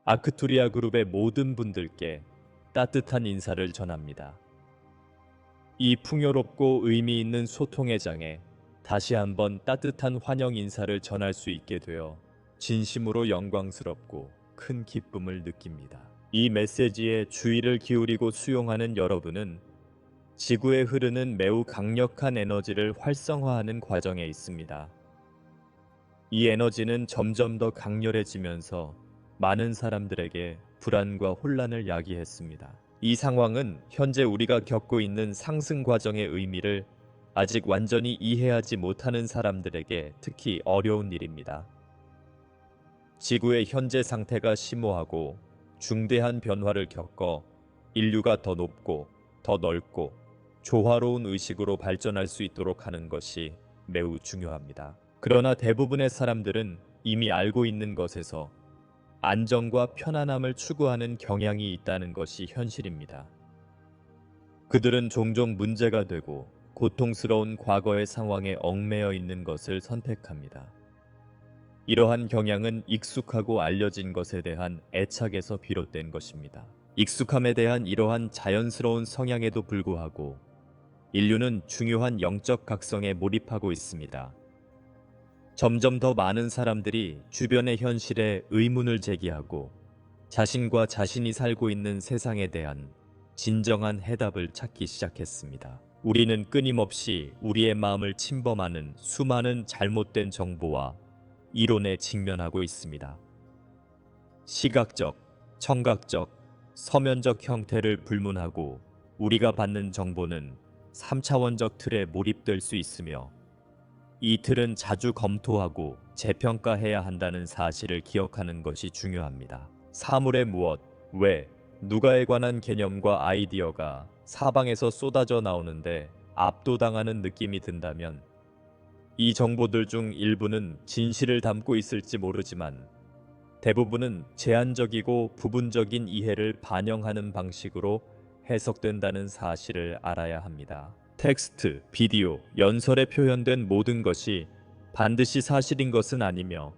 아크투리아 그룹의 모든 분들께 따뜻한 인사를 전합니다. 이 풍요롭고 의미 있는 소통의 장에 다시 한번 따뜻한 환영 인사를 전할 수 있게 되어 진심으로 영광스럽고 큰 기쁨을 느낍니다. 이 메시지에 주의를 기울이고 수용하는 여러분은 지구에 흐르는 매우 강력한 에너지를 활성화하는 과정에 있습니다. 이 에너지는 점점 더 강렬해지면서 많은 사람들에게 불안과 혼란을 야기했습니다. 이 상황은 현재 우리가 겪고 있는 상승 과정의 의미를 아직 완전히 이해하지 못하는 사람들에게 특히 어려운 일입니다. 지구의 현재 상태가 심오하고 중대한 변화를 겪어 인류가 더 높고 더 넓고 조화로운 의식으로 발전할 수 있도록 하는 것이 매우 중요합니다. 그러나 대부분의 사람들은 이미 알고 있는 것에서 안정과 편안함을 추구하는 경향이 있다는 것이 현실입니다. 그들은 종종 문제가 되고 고통스러운 과거의 상황에 얽매여 있는 것을 선택합니다. 이러한 경향은 익숙하고 알려진 것에 대한 애착에서 비롯된 것입니다. 익숙함에 대한 이러한 자연스러운 성향에도 불구하고 인류는 중요한 영적 각성에 몰입하고 있습니다. 점점 더 많은 사람들이 주변의 현실에 의문을 제기하고 자신과 자신이 살고 있는 세상에 대한 진정한 해답을 찾기 시작했습니다. 우리는 끊임없이 우리의 마음을 침범하는 수많은 잘못된 정보와 이론에 직면하고 있습니다. 시각적, 청각적, 서면적 형태를 불문하고 우리가 받는 정보는 3차원적 틀에 몰입될 수 있으며 이 틀은 자주 검토하고 재평가해야 한다는 사실을 기억하는 것이 중요합니다. 사물의 무엇, 왜, 누가에 관한 개념과 아이디어가 사방에서 쏟아져 나오는데 압도당하는 느낌이 든다면 이 정보들 중 일부는 진실을 담고 있을지 모르지만 대부분은 제한적이고 부분적인 이해를 반영하는 방식으로 해석된다는 사실을 알아야 합니다. 텍스트, 비디오, 연설에 표현된 모든 것이 반드시 사실인 것은 아니며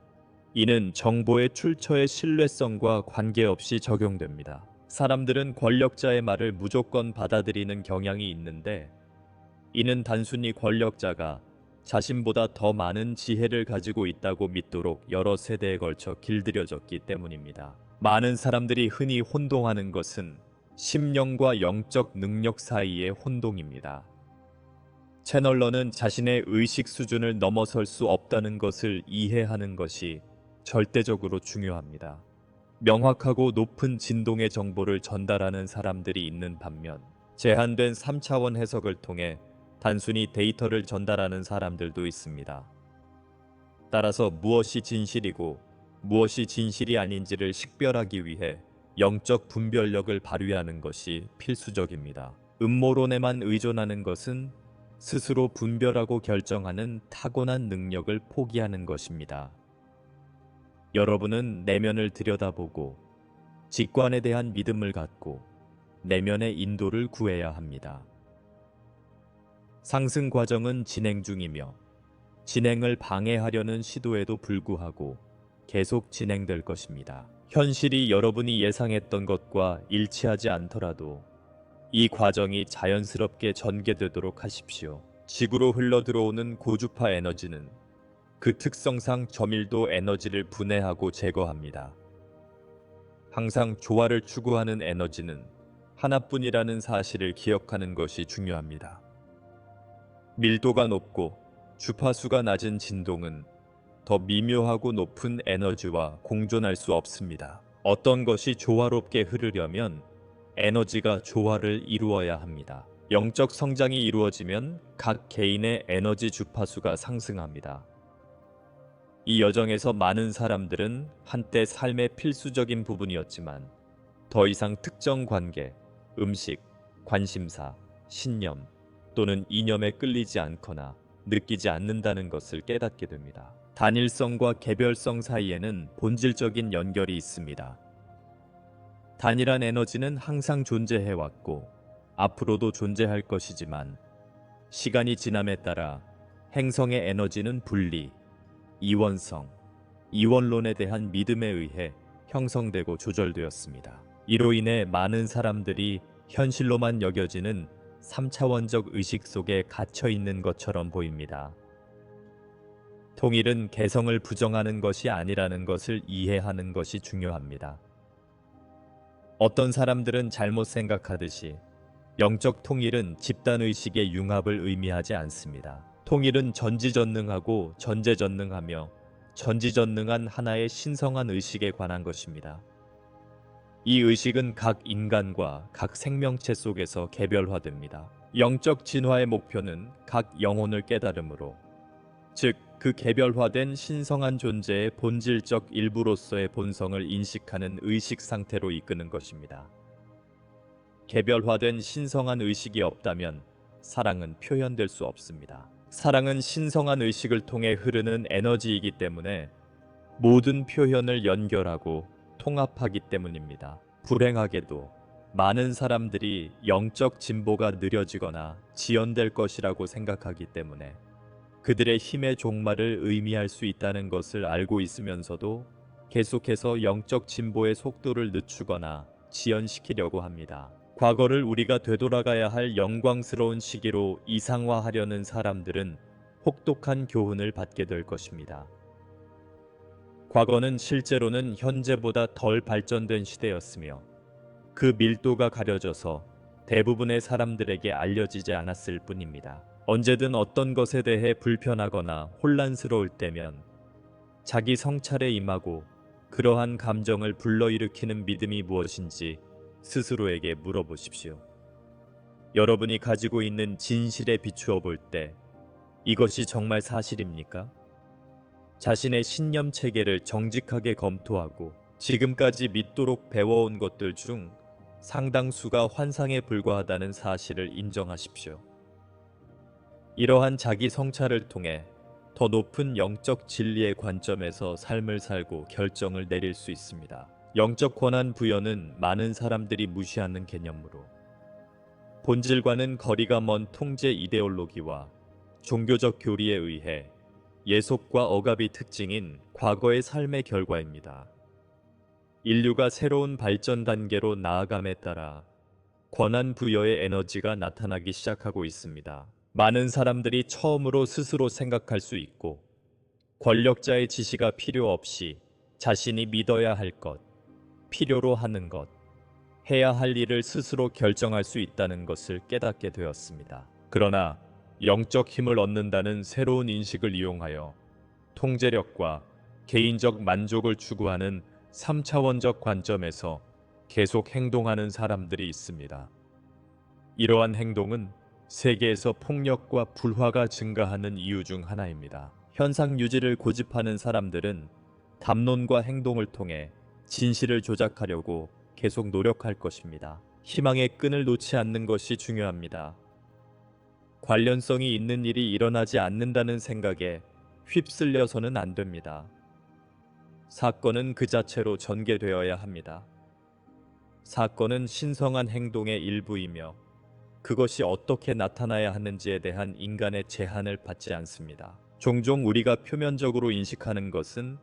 이는 정보의 출처의 신뢰성과 관계없이 적용됩니다. 사람들은 권력자의 말을 무조건 받아들이는 경향이 있는데 이는 단순히 권력자가 자신보다 더 많은 지혜를 가지고 있다고 믿도록 여러 세대에 걸쳐 길들여졌기 때문입니다. 많은 사람들이 흔히 혼동하는 것은 심령과 영적 능력 사이의 혼동입니다. 채널러는 자신의 의식 수준을 넘어설 수 없다는 것을 이해하는 것이 절대적으로 중요합니다. 명확하고 높은 진동의 정보를 전달하는 사람들이 있는 반면 제한된 3차원 해석을 통해 단순히 데이터를 전달하는 사람들도 있습니다. 따라서 무엇이 진실이고 무엇이 진실이 아닌지를 식별하기 위해 영적 분별력을 발휘하는 것이 필수적입니다. 음모론에만 의존하는 것은 스스로 분별하고 결정하는 타고난 능력을 포기하는 것입니다. 여러분은 내면을 들여다보고 직관에 대한 믿음을 갖고 내면의 인도를 구해야 합니다. 상승 과정은 진행 중이며 진행을 방해하려는 시도에도 불구하고 계속 진행될 것입니다. 현실이 여러분이 예상했던 것과 일치하지 않더라도 이 과정이 자연스럽게 전개되도록 하십시오. 지구로 흘러들어오는 고주파 에너지는 그 특성상 저밀도 에너지를 분해하고 제거합니다. 항상 조화를 추구하는 에너지는 하나뿐이라는 사실을 기억하는 것이 중요합니다. 밀도가 높고 주파수가 낮은 진동은 더 미묘하고 높은 에너지와 공존할 수 없습니다. 어떤 것이 조화롭게 흐르려면 에너지가 조화를 이루어야 합니다. 영적 성장이 이루어지면 각 개인의 에너지 주파수가 상승합니다. 이 여정에서 많은 사람들은 한때 삶의 필수적인 부분이었지만 더 이상 특정 관계, 음식, 관심사, 신념 또는 이념에 끌리지 않거나 느끼지 않는다는 것을 깨닫게 됩니다. 단일성과 개별성 사이에는 본질적인 연결이 있습니다. 단일한 에너지는 항상 존재해왔고 앞으로도 존재할 것이지만 시간이 지남에 따라 행성의 에너지는 분리, 이원성, 이원론에 대한 믿음에 의해 형성되고 조절되었습니다. 이로 인해 많은 사람들이 현실로만 여겨지는 3차원적 의식 속에 갇혀 있는 것처럼 보입니다. 통일은 개성을 부정하는 것이 아니라는 것을 이해하는 것이 중요합니다. 어떤 사람들은 잘못 생각하듯이 영적 통일은 집단의식의 융합을 의미하지 않습니다. 통일은 전지전능하고 전제전능하며 전지전능한 하나의 신성한 의식에 관한 것입니다. 이 의식은 각 인간과 각 생명체 속에서 개별화됩니다. 영적 진화의 목표는 각 영혼을 깨달음으로, 즉 그 개별화된 신성한 존재의 본질적 일부로서의 본성을 인식하는 의식 상태로 이끄는 것입니다. 개별화된 신성한 의식이 없다면 사랑은 표현될 수 없습니다. 사랑은 신성한 의식을 통해 흐르는 에너지이기 때문에 모든 표현을 연결하고 통합하기 때문입니다. 불행하게도 많은 사람들이 영적 진보가 느려지거나 지연될 것이라고 생각하기 때문에 그들의 힘의 종말을 의미할 수 있다는 것을 알고 있으면서도 계속해서 영적 진보의 속도를 늦추거나 지연시키려고 합니다. 과거를 우리가 되돌아가야 할 영광스러운 시기로 이상화하려는 사람들은 혹독한 교훈을 받게 될 것입니다. 과거는 실제로는 현재보다 덜 발전된 시대였으며 그 밀도가 가려져서 대부분의 사람들에게 알려지지 않았을 뿐입니다. 언제든 어떤 것에 대해 불편하거나 혼란스러울 때면 자기 성찰에 임하고 그러한 감정을 불러일으키는 믿음이 무엇인지 스스로에게 물어보십시오. 여러분이 가지고 있는 진실에 비추어 볼 때 이것이 정말 사실입니까? 자신의 신념 체계를 정직하게 검토하고 지금까지 믿도록 배워온 것들 중 상당수가 환상에 불과하다는 사실을 인정하십시오. 이러한 자기 성찰을 통해 더 높은 영적 진리의 관점에서 삶을 살고 결정을 내릴 수 있습니다. 영적 권한 부여는 많은 사람들이 무시하는 개념으로 본질과는 거리가 먼 통제 이데올로기와 종교적 교리에 의해 예속과 억압이 특징인 과거의 삶의 결과입니다. 인류가 새로운 발전 단계로 나아감에 따라 권한 부여의 에너지가 나타나기 시작하고 있습니다. 많은 사람들이 처음으로 스스로 생각할 수 있고 권력자의 지시가 필요 없이 자신이 믿어야 할 것, 필요로 하는 것, 해야 할 일을 스스로 결정할 수 있다는 것을 깨닫게 되었습니다. 그러나 영적 힘을 얻는다는 새로운 인식을 이용하여 통제력과 개인적 만족을 추구하는 3차원적 관점에서 계속 행동하는 사람들이 있습니다. 이러한 행동은 세계에서 폭력과 불화가 증가하는 이유 중 하나입니다. 현상 유지를 고집하는 사람들은 담론과 행동을 통해 진실을 조작하려고 계속 노력할 것입니다. 희망의 끈을 놓지 않는 것이 중요합니다. 관련성이 있는 일이 일어나지 않는다는 생각에 휩쓸려서는 안 됩니다. 사건은 그 자체로 전개되어야 합니다. 사건은 신성한 행동의 일부이며 그것이 어떻게 나타나야 하는지에 대한 인간의 제한을 받지 않습니다. 종종 우리가 표면적으로 인식하는 것은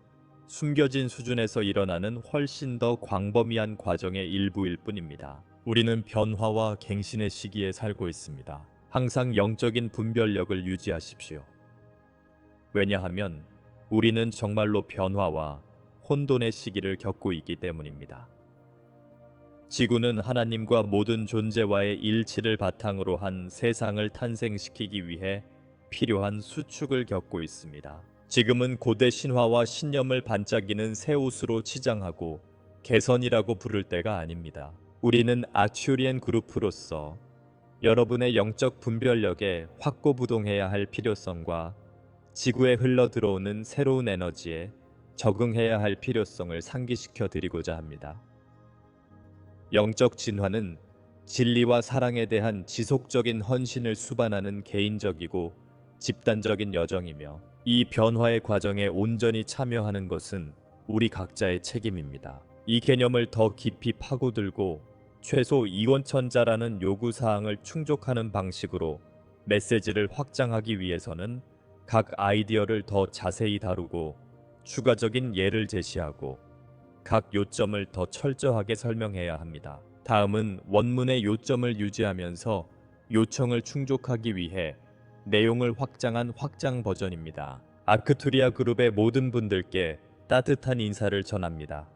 숨겨진 수준에서 일어나는 훨씬 더 광범위한 과정의 일부일 뿐입니다. 우리는 변화와 갱신의 시기에 살고 있습니다. 항상 영적인 분별력을 유지하십시오. 왜냐하면 우리는 정말로 변화와 혼돈의 시기를 겪고 있기 때문입니다. 지구는 하나님과 모든 존재와의 일치를 바탕으로 한 세상을 탄생시키기 위해 필요한 수축을 겪고 있습니다. 지금은 고대 신화와 신념을 반짝이는 새 옷으로 치장하고 개선이라고 부를 때가 아닙니다. 우리는 아츄리엔 그룹으로서 여러분의 영적 분별력에 확고부동해야 할 필요성과 지구에 흘러들어오는 새로운 에너지에 적응해야 할 필요성을 상기시켜 드리고자 합니다. 영적 진화는 진리와 사랑에 대한 지속적인 헌신을 수반하는 개인적이고 집단적인 여정이며 이 변화의 과정에 온전히 참여하는 것은 우리 각자의 책임입니다. 이 개념을 더 깊이 파고들고 최소 이원천자라는 요구사항을 충족하는 방식으로 메시지를 확장하기 위해서는 각 아이디어를 더 자세히 다루고 추가적인 예를 제시하고 각 요점을 더 철저하게 설명해야 합니다. 다음은 원문의 요점을 유지하면서 요청을 충족하기 위해 내용을 확장한 확장 버전입니다. 아크투리아 그룹의 모든 분들께 따뜻한 인사를 전합니다.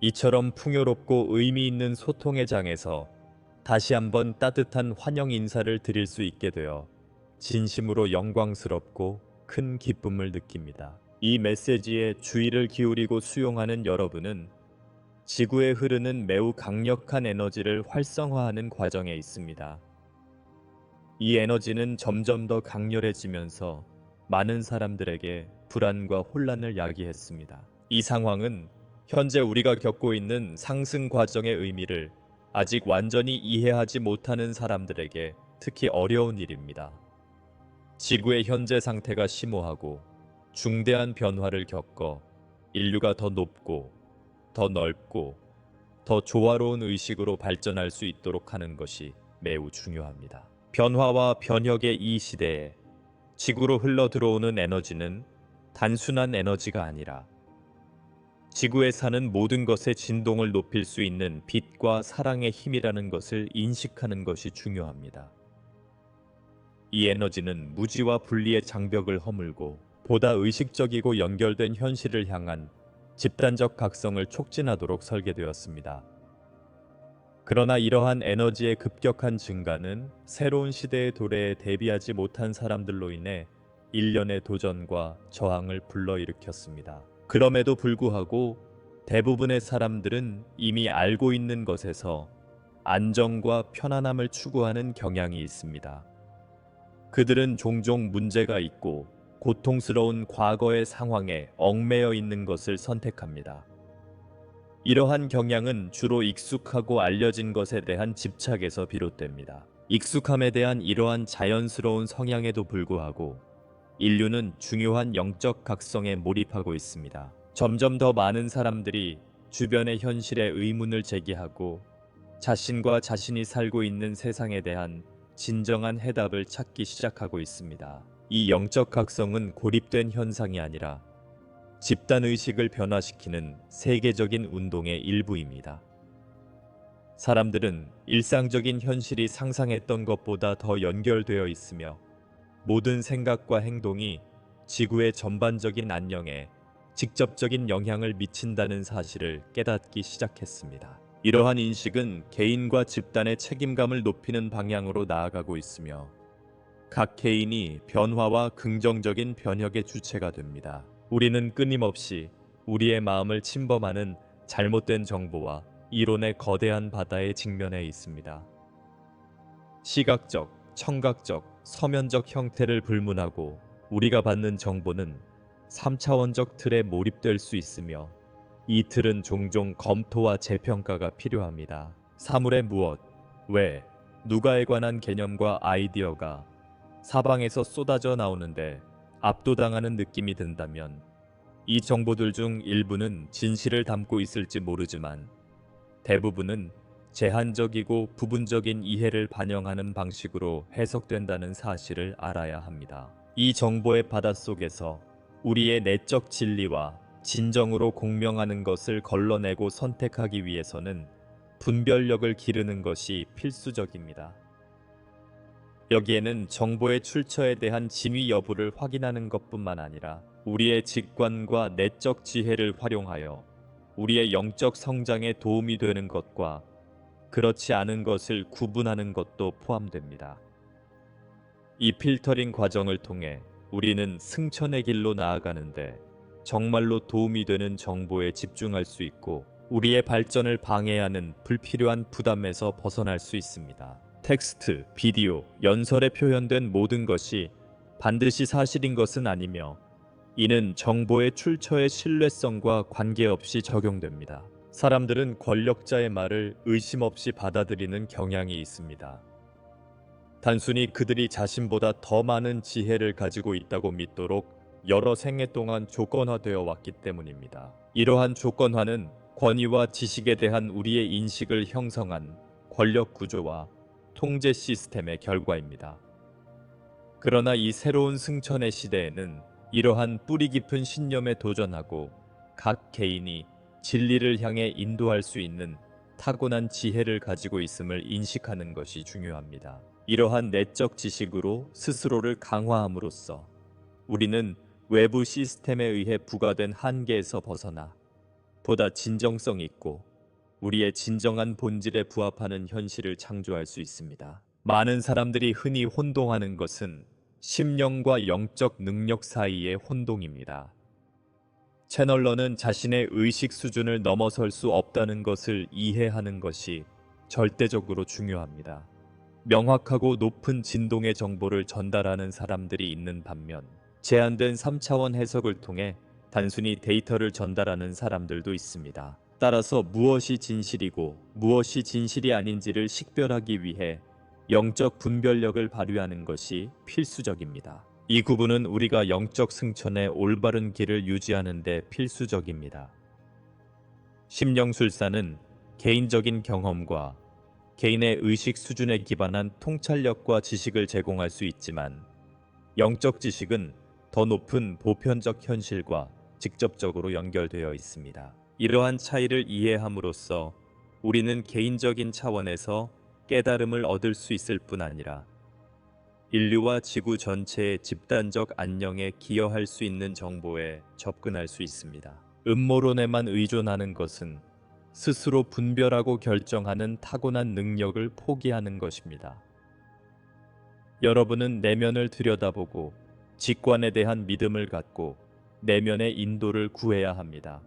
이처럼 풍요롭고 의미 있는 소통의 장에서 다시 한번 따뜻한 환영 인사를 드릴 수 있게 되어 진심으로 영광스럽고 큰 기쁨을 느낍니다. 이 메시지에 주의를 기울이고 수용하는 여러분은 지구에 흐르는 매우 강력한 에너지를 활성화하는 과정에 있습니다. 이 에너지는 점점 더 강렬해지면서 많은 사람들에게 불안과 혼란을 야기했습니다. 이 상황은 현재 우리가 겪고 있는 상승 과정의 의미를 아직 완전히 이해하지 못하는 사람들에게 특히 어려운 일입니다. 지구의 현재 상태가 심오하고 중대한 변화를 겪어 인류가 더 높고 더 넓고 더 조화로운 의식으로 발전할 수 있도록 하는 것이 매우 중요합니다. 변화와 변혁의 이 시대에 지구로 흘러 들어오는 에너지는 단순한 에너지가 아니라 지구에 사는 모든 것의 진동을 높일 수 있는 빛과 사랑의 힘이라는 것을 인식하는 것이 중요합니다. 이 에너지는 무지와 분리의 장벽을 허물고 보다 의식적이고 연결된 현실을 향한 집단적 각성을 촉진하도록 설계되었습니다. 그러나 이러한 에너지의 급격한 증가는 새로운 시대의 도래에 대비하지 못한 사람들로 인해 일련의 도전과 저항을 불러일으켰습니다. 그럼에도 불구하고 대부분의 사람들은 이미 알고 있는 것에서 안정과 편안함을 추구하는 경향이 있습니다. 그들은 종종 문제가 있고 고통스러운 과거의 상황에 얽매여 있는 것을 선택합니다. 이러한 경향은 주로 익숙하고 알려진 것에 대한 집착에서 비롯됩니다. 익숙함에 대한 이러한 자연스러운 성향에도 불구하고 인류는 중요한 영적 각성에 몰입하고 있습니다. 점점 더 많은 사람들이 주변의 현실에 의문을 제기하고 자신과 자신이 살고 있는 세상에 대한 진정한 해답을 찾기 시작하고 있습니다. 이 영적 각성은 고립된 현상이 아니라 집단의식을 변화시키는 세계적인 운동의 일부입니다. 사람들은 일상적인 현실이 상상했던 것보다 더 연결되어 있으며 모든 생각과 행동이 지구의 전반적인 안녕에 직접적인 영향을 미친다는 사실을 깨닫기 시작했습니다. 이러한 인식은 개인과 집단의 책임감을 높이는 방향으로 나아가고 있으며 각 개인이 변화와 긍정적인 변혁의 주체가 됩니다. 우리는 끊임없이 우리의 마음을 침범하는 잘못된 정보와 이론의 거대한 바다에 직면해 있습니다. 시각적, 청각적, 서면적 형태를 불문하고 우리가 받는 정보는 3차원적 틀에 몰입될 수 있으며 이 틀은 종종 검토와 재평가가 필요합니다. 사물의 무엇, 왜, 누가에 관한 개념과 아이디어가 사방에서 쏟아져 나오는데 압도당하는 느낌이 든다면 이 정보들 중 일부는 진실을 담고 있을지 모르지만 대부분은 제한적이고 부분적인 이해를 반영하는 방식으로 해석된다는 사실을 알아야 합니다. 이 정보의 바닷속에서 우리의 내적 진리와 진정으로 공명하는 것을 걸러내고 선택하기 위해서는 분별력을 기르는 것이 필수적입니다. 여기에는 정보의 출처에 대한 진위 여부를 확인하는 것뿐만 아니라 우리의 직관과 내적 지혜를 활용하여 우리의 영적 성장에 도움이 되는 것과 그렇지 않은 것을 구분하는 것도 포함됩니다. 이 필터링 과정을 통해 우리는 승천의 길로 나아가는데 정말로 도움이 되는 정보에 집중할 수 있고 우리의 발전을 방해하는 불필요한 부담에서 벗어날 수 있습니다. 텍스트, 비디오, 연설에 표현된 모든 것이 반드시 사실인 것은 아니며 이는 정보의 출처의 신뢰성과 관계없이 적용됩니다. 사람들은 권력자의 말을 의심 없이 받아들이는 경향이 있습니다. 단순히 그들이 자신보다 더 많은 지혜를 가지고 있다고 믿도록 여러 생애 동안 조건화되어 왔기 때문입니다. 이러한 조건화는 권위와 지식에 대한 우리의 인식을 형성한 권력 구조와 통제 시스템의 결과입니다. 그러나 이 새로운 승천의 시대에는 이러한 뿌리 깊은 신념에 도전하고 각 개인이 진리를 향해 인도할 수 있는 타고난 지혜를 가지고 있음을 인식하는 것이 중요합니다. 이러한 내적 지식으로 스스로를 강화함으로써 우리는 외부 시스템에 의해 부과된 한계에서 벗어나 보다 진정성 있고 우리의 진정한 본질에 부합하는 현실을 창조할 수 있습니다. 많은 사람들이 흔히 혼동하는 것은 심령과 영적 능력 사이의 혼동입니다. 채널러는 자신의 의식 수준을 넘어설 수 없다는 것을 이해하는 것이 절대적으로 중요합니다. 명확하고 높은 진동의 정보를 전달하는 사람들이 있는 반면 제한된 3차원 해석을 통해 단순히 데이터를 전달하는 사람들도 있습니다. 따라서 무엇이 진실이고 무엇이 진실이 아닌지를 식별하기 위해 영적 분별력을 발휘하는 것이 필수적입니다. 이 구분은 우리가 영적 승천의 올바른 길을 유지하는 데 필수적입니다. 심령술사는 개인적인 경험과 개인의 의식 수준에 기반한 통찰력과 지식을 제공할 수 있지만 영적 지식은 더 높은 보편적 현실과 직접적으로 연결되어 있습니다. 이러한 차이를 이해함으로써 우리는 개인적인 차원에서 깨달음을 얻을 수 있을 뿐 아니라 인류와 지구 전체의 집단적 안녕에 기여할 수 있는 정보에 접근할 수 있습니다. 음모론에만 의존하는 것은 스스로 분별하고 결정하는 타고난 능력을 포기하는 것입니다. 여러분은 내면을 들여다보고 직관에 대한 믿음을 갖고 내면의 인도를 구해야 합니다.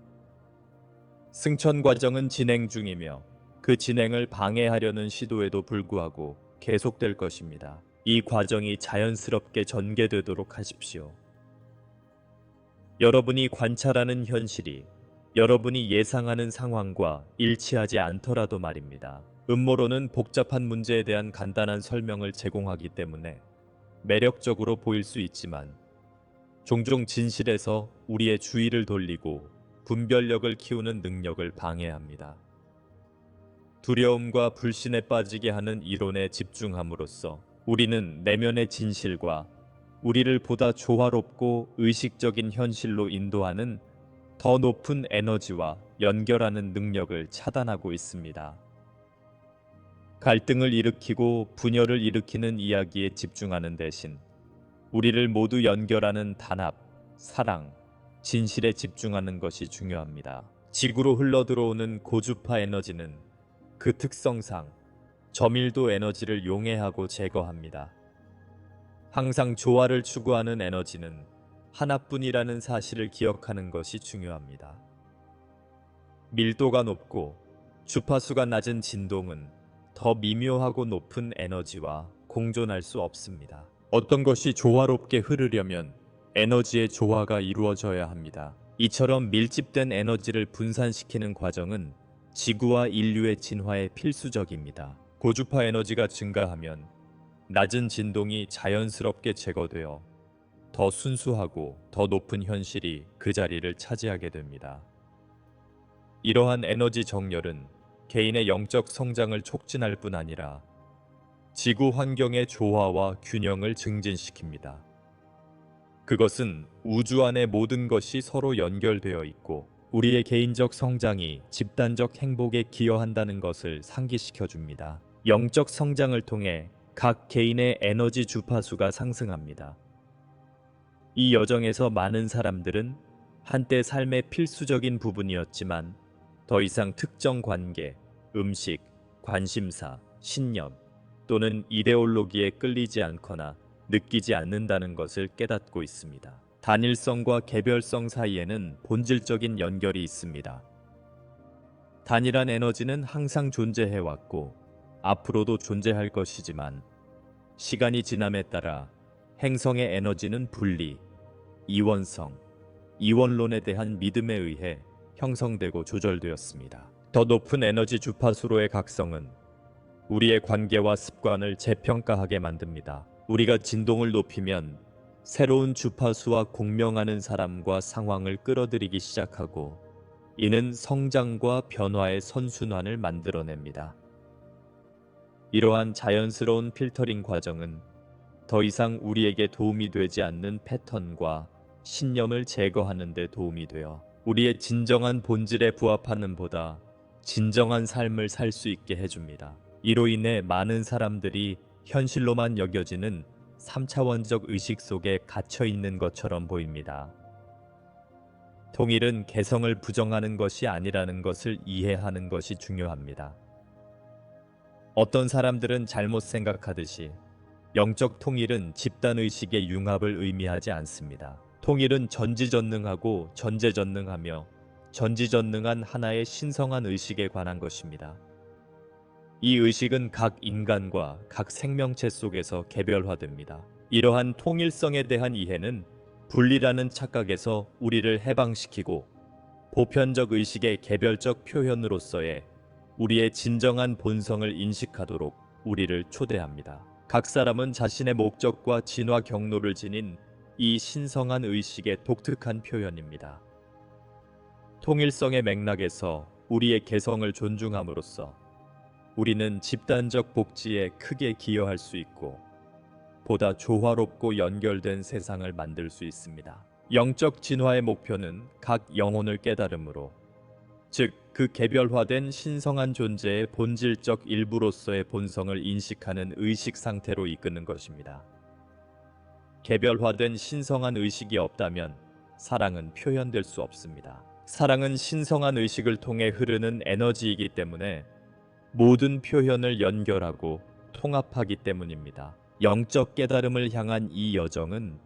승천 과정은 진행 중이며 그 진행을 방해하려는 시도에도 불구하고 계속될 것입니다. 이 과정이 자연스럽게 전개되도록 하십시오. 여러분이 관찰하는 현실이 여러분이 예상하는 상황과 일치하지 않더라도 말입니다. 음모론은 복잡한 문제에 대한 간단한 설명을 제공하기 때문에 매력적으로 보일 수 있지만 종종 진실에서 우리의 주의를 돌리고 분별력을 키우는 능력을 방해합니다. 두려움과 불신에 빠지게 하는 이론에 집중함으로써 우리는 내면의 진실과 우리를 보다 조화롭고 의식적인 현실로 인도하는 더 높은 에너지와 연결하는 능력을 차단하고 있습니다. 갈등을 일으키고 분열을 일으키는 이야기에 집중하는 대신 우리를 모두 연결하는 단합, 사랑, 진실에 집중하는 것이 중요합니다. 지구로 흘러들어오는 고주파 에너지는 그 특성상 저밀도 에너지를 용해하고 제거합니다. 항상 조화를 추구하는 에너지는 하나뿐이라는 사실을 기억하는 것이 중요합니다. 밀도가 높고 주파수가 낮은 진동은 더 미묘하고 높은 에너지와 공존할 수 없습니다. 어떤 것이 조화롭게 흐르려면 에너지의 조화가 이루어져야 합니다. 이처럼 밀집된 에너지를 분산시키는 과정은 지구와 인류의 진화에 필수적입니다. 고주파 에너지가 증가하면 낮은 진동이 자연스럽게 제거되어 더 순수하고 더 높은 현실이 그 자리를 차지하게 됩니다. 이러한 에너지 정렬은 개인의 영적 성장을 촉진할 뿐 아니라 지구 환경의 조화와 균형을 증진시킵니다. 그것은 우주 안의 모든 것이 서로 연결되어 있고 우리의 개인적 성장이 집단적 행복에 기여한다는 것을 상기시켜 줍니다. 영적 성장을 통해 각 개인의 에너지 주파수가 상승합니다. 이 여정에서 많은 사람들은 한때 삶의 필수적인 부분이었지만 더 이상 특정 관계, 음식, 관심사, 신념 또는 이데올로기에 끌리지 않거나 느끼지 않는다는 것을 깨닫고 있습니다. 단일성과 개별성 사이에는 본질적인 연결이 있습니다. 단일한 에너지는 항상 존재해왔고 앞으로도 존재할 것이지만 시간이 지남에 따라 행성의 에너지는 분리, 이원성, 이원론에 대한 믿음에 의해 형성되고 조절되었습니다. 더 높은 에너지 주파수로의 각성은 우리의 관계와 습관을 재평가하게 만듭니다. 우리가 진동을 높이면 새로운 주파수와 공명하는 사람과 상황을 끌어들이기 시작하고 이는 성장과 변화의 선순환을 만들어냅니다. 이러한 자연스러운 필터링 과정은 더 이상 우리에게 도움이 되지 않는 패턴과 신념을 제거하는 데 도움이 되어 우리의 진정한 본질에 부합하는 보다 진정한 삶을 살 수 있게 해줍니다. 이로 인해 많은 사람들이 현실로만 여겨지는 3차원적 의식 속에 갇혀 있는 것처럼 보입니다. 통일은 개성을 부정하는 것이 아니라는 것을 이해하는 것이 중요합니다. 어떤 사람들은 잘못 생각하듯이 영적 통일은 집단의식의 융합을 의미하지 않습니다. 통일은 전지전능하고 전제전능하며 전지전능한 하나의 신성한 의식에 관한 것입니다. 이 의식은 각 인간과 각 생명체 속에서 개별화됩니다. 이러한 통일성에 대한 이해는 분리라는 착각에서 우리를 해방시키고 보편적 의식의 개별적 표현으로서의 우리의 진정한 본성을 인식하도록 우리를 초대합니다. 각 사람은 자신의 목적과 진화 경로를 지닌 이 신성한 의식의 독특한 표현입니다. 통일성의 맥락에서 우리의 개성을 존중함으로써 우리는 집단적 복지에 크게 기여할 수 있고 보다 조화롭고 연결된 세상을 만들 수 있습니다. 영적 진화의 목표는 각 영혼을 깨달음으로, 즉 그 개별화된 신성한 존재의 본질적 일부로서의 본성을 인식하는 의식 상태로 이끄는 것입니다. 개별화된 신성한 의식이 없다면 사랑은 표현될 수 없습니다. 사랑은 신성한 의식을 통해 흐르는 에너지이기 때문에 모든 표현을 연결하고 통합하기 때문입니다. 영적 깨달음을 향한 이 여정은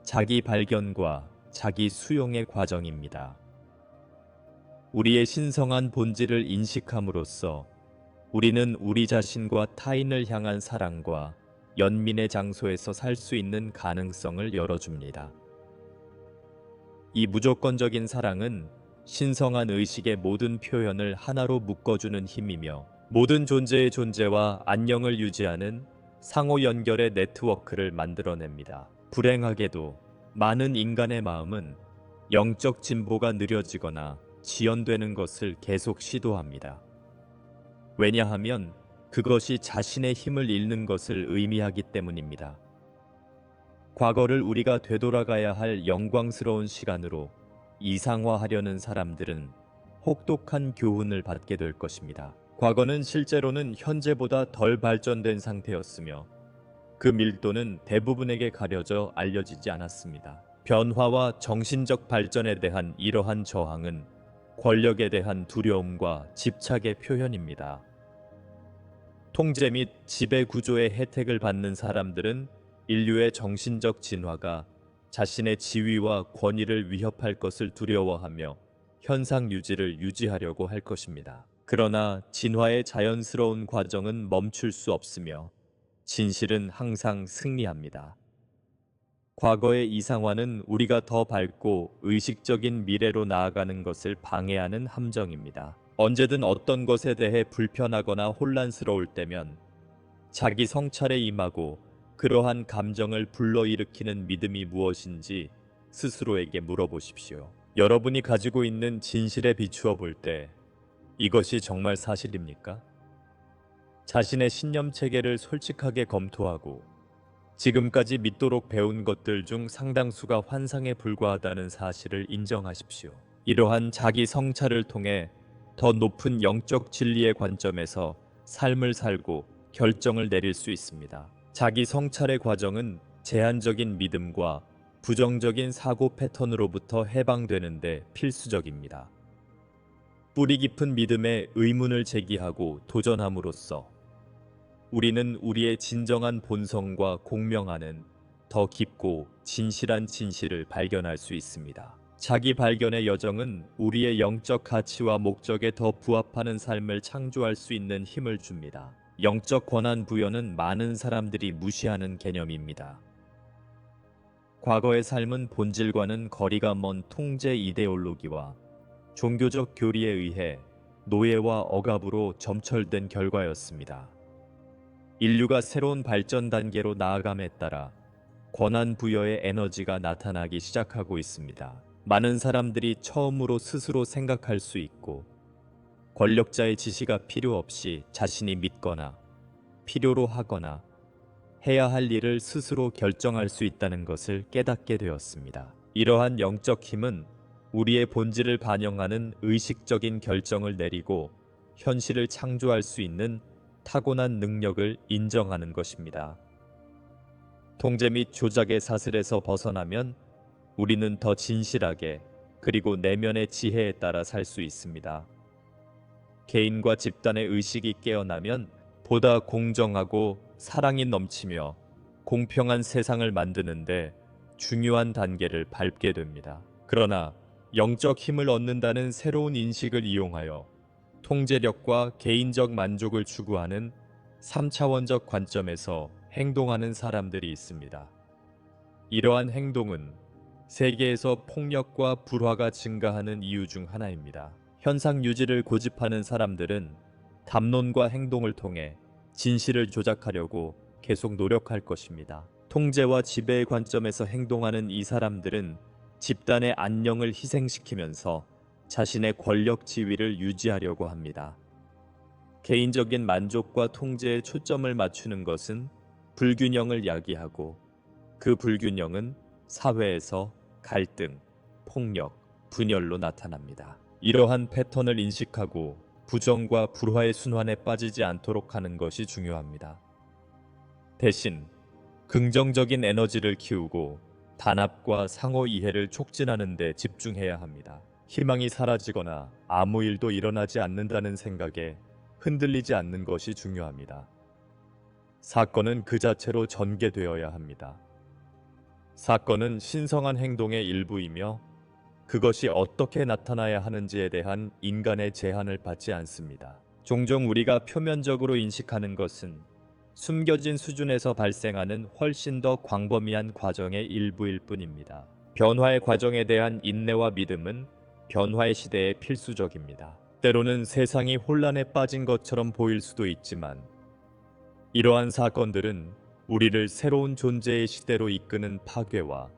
자기 발견과 자기 수용의 과정입니다. 우리의 신성한 본질을 인식함으로써 우리는 우리 자신과 타인을 향한 사랑과 연민의 장소에서 살 수 있는 가능성을 열어줍니다. 이 무조건적인 사랑은 신성한 의식의 모든 표현을 하나로 묶어주는 힘이며 모든 존재의 존재와 안녕을 유지하는 상호 연결의 네트워크를 만들어냅니다. 불행하게도 많은 인간의 마음은 영적 진보가 느려지거나 지연되는 것을 계속 시도합니다. 왜냐하면 그것이 자신의 힘을 잃는 것을 의미하기 때문입니다. 과거를 우리가 되돌아가야 할 영광스러운 시간으로 이상화하려는 사람들은 혹독한 교훈을 받게 될 것입니다. 과거는 실제로는 현재보다 덜 발전된 상태였으며 그 밀도는 대부분에게 가려져 알려지지 않았습니다. 변화와 정신적 발전에 대한 이러한 저항은 권력에 대한 두려움과 집착의 표현입니다. 통제 및 지배 구조의 혜택을 받는 사람들은 인류의 정신적 진화가 자신의 지위와 권위를 위협할 것을 두려워하며 현상 유지를 유지하려고 할 것입니다. 그러나 진화의 자연스러운 과정은 멈출 수 없으며 진실은 항상 승리합니다. 과거의 이상화는 우리가 더 밝고 의식적인 미래로 나아가는 것을 방해하는 함정입니다. 언제든 어떤 것에 대해 불편하거나 혼란스러울 때면 자기 성찰에 임하고 그러한 감정을 불러일으키는 믿음이 무엇인지 스스로에게 물어보십시오. 여러분이 가지고 있는 진실에 비추어 볼 때 이것이 정말 사실입니까? 자신의 신념 체계를 솔직하게 검토하고 지금까지 믿도록 배운 것들 중 상당수가 환상에 불과하다는 사실을 인정하십시오. 이러한 자기 성찰을 통해 더 높은 영적 진리의 관점에서 삶을 살고 결정을 내릴 수 있습니다. 자기 성찰의 과정은 제한적인 믿음과 부정적인 사고 패턴으로부터 해방되는데 필수적입니다. 뿌리 깊은 믿음에 의문을 제기하고 도전함으로써 우리는 우리의 진정한 본성과 공명하는 더 깊고 진실한 진실을 발견할 수 있습니다. 자기 발견의 여정은 우리의 영적 가치와 목적에 더 부합하는 삶을 창조할 수 있는 힘을 줍니다. 영적 권한 부여는 많은 사람들이 무시하는 개념입니다. 과거의 삶은 본질과는 거리가 먼 통제 이데올로기와 종교적 교리에 의해 노예와 억압으로 점철된 결과였습니다. 인류가 새로운 발전 단계로 나아감에 따라 권한 부여의 에너지가 나타나기 시작하고 있습니다. 많은 사람들이 처음으로 스스로 생각할 수 있고 권력자의 지시가 필요 없이 자신이 믿거나 필요로 하거나 해야 할 일을 스스로 결정할 수 있다는 것을 깨닫게 되었습니다. 이러한 영적 힘은 우리의 본질을 반영하는 의식적인 결정을 내리고 현실을 창조할 수 있는 타고난 능력을 인정하는 것입니다. 통제 및 조작의 사슬에서 벗어나면 우리는 더 진실하게 그리고 내면의 지혜에 따라 살 수 있습니다. 개인과 집단의 의식이 깨어나면 보다 공정하고 사랑이 넘치며 공평한 세상을 만드는데 중요한 단계를 밟게 됩니다. 그러나 영적 힘을 얻는다는 새로운 인식을 이용하여 통제력과 개인적 만족을 추구하는 3차원적 관점에서 행동하는 사람들이 있습니다. 이러한 행동은 세계에서 폭력과 불화가 증가하는 이유 중 하나입니다. 현상 유지를 고집하는 사람들은 담론과 행동을 통해 진실을 조작하려고 계속 노력할 것입니다. 통제와 지배의 관점에서 행동하는 이 사람들은 집단의 안녕을 희생시키면서 자신의 권력 지위를 유지하려고 합니다. 개인적인 만족과 통제에 초점을 맞추는 것은 불균형을 야기하고 그 불균형은 사회에서 갈등, 폭력, 분열로 나타납니다. 이러한 패턴을 인식하고 부정과 불화의 순환에 빠지지 않도록 하는 것이 중요합니다. 대신 긍정적인 에너지를 키우고 단합과 상호 이해를 촉진하는 데 집중해야 합니다. 희망이 사라지거나 아무 일도 일어나지 않는다는 생각에 흔들리지 않는 것이 중요합니다. 사건은 그 자체로 전개되어야 합니다. 사건은 신성한 행동의 일부이며 그것이 어떻게 나타나야 하는지에 대한 인간의 제한을 받지 않습니다. 종종 우리가 표면적으로 인식하는 것은 숨겨진 수준에서 발생하는 훨씬 더 광범위한 과정의 일부일 뿐입니다. 변화의 과정에 대한 인내와 믿음은 변화의 시대에 필수적입니다. 때로는 세상이 혼란에 빠진 것처럼 보일 수도 있지만 이러한 사건들은 우리를 새로운 존재의 시대로 이끄는 파괴와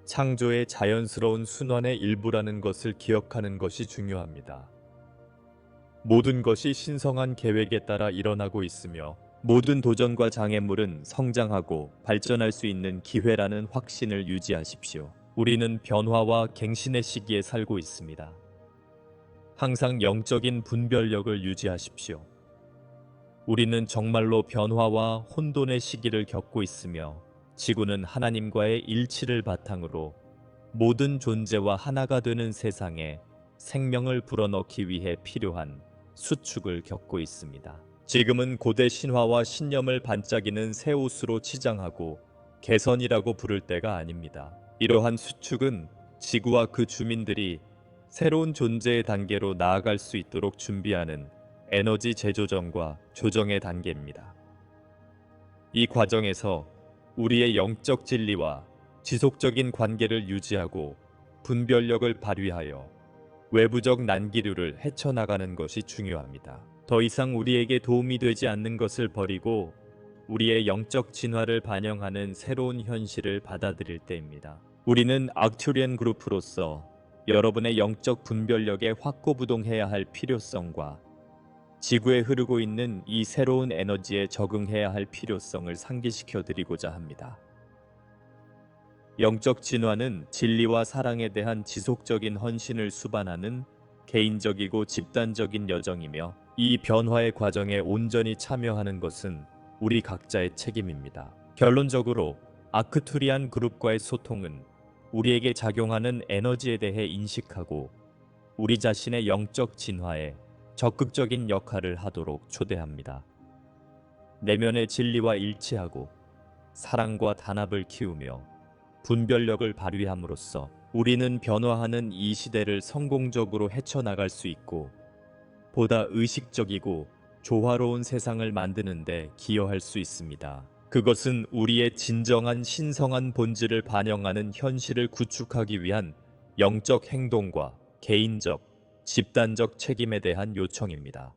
창조의 자연스러운 순환의 일부라는 것을 기억하는 것이 중요합니다. 모든 것이 신성한 계획에 따라 일어나고 있으며 모든 도전과 장애물은 성장하고 발전할 수 있는 기회라는 확신을 유지하십시오. 우리는 변화와 갱신의 시기에 살고 있습니다. 항상 영적인 분별력을 유지하십시오. 우리는 정말로 변화와 혼돈의 시기를 겪고 있으며 지구는 하나님과의 일치를 바탕으로 모든 존재와 하나가 되는 세상에 생명을 불어넣기 위해 필요한 수축을 겪고 있습니다. 지금은 고대 신화와 신념을 반짝이는 새 옷으로 치장하고 개선이라고 부를 때가 아닙니다. 이러한 수축은 지구와 그 주민들이 새로운 존재의 단계로 나아갈 수 있도록 준비하는 에너지 재조정과 조정의 단계입니다. 이 과정에서 우리의 영적 진리와 지속적인 관계를 유지하고 분별력을 발휘하여 외부적 난기류를 헤쳐나가는 것이 중요합니다. 더 이상 우리에게 도움이 되지 않는 것을 버리고 우리의 영적 진화를 반영하는 새로운 현실을 받아들일 때입니다. 우리는 아크투리안 그룹으로서 여러분의 영적 분별력에 확고부동해야 할 필요성과 지구에 흐르고 있는 이 새로운 에너지에 적응해야 할 필요성을 상기시켜 드리고자 합니다. 영적 진화는 진리와 사랑에 대한 지속적인 헌신을 수반하는 개인적이고 집단적인 여정이며 이 변화의 과정에 온전히 참여하는 것은 우리 각자의 책임입니다. 결론적으로 아크투리안 그룹과의 소통은 우리에게 작용하는 에너지에 대해 인식하고 우리 자신의 영적 진화에 적극적인 역할을 하도록 초대합니다. 내면의 진리와 일치하고 사랑과 단합을 키우며 분별력을 발휘함으로써 우리는 변화하는 이 시대를 성공적으로 헤쳐나갈 수 있고 보다 의식적이고 조화로운 세상을 만드는 데 기여할 수 있습니다. 그것은 우리의 진정한 신성한 본질을 반영하는 현실을 구축하기 위한 영적 행동과 개인적, 집단적 책임에 대한 요청입니다.